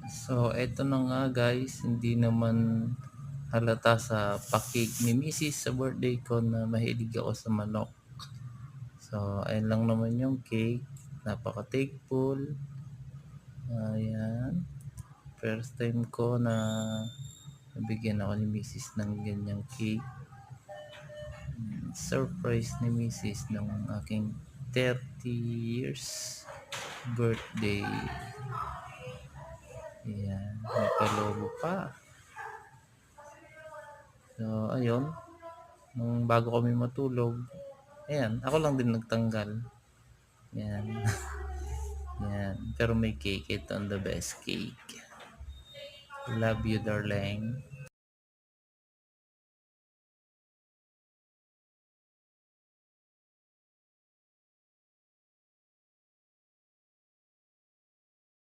So, eto na nga guys, hindi naman halata sa pa-cake ni Mrs. sa birthday ko na mahilig ako sa manok. So, ayun lang naman yung cake. Napaka-thankful. Ayan. First time ko na nabigyan ako ni Mrs. ng ganyang cake. Surprise ni Mrs. ng aking 30 years birthday. Ayan. May palobo pa. So, ayun. Nung bago kami matulog, ayan, ako lang din nagtanggal. Yan. Yan. Pero may cake. Ito ang the best cake. Love you, darling.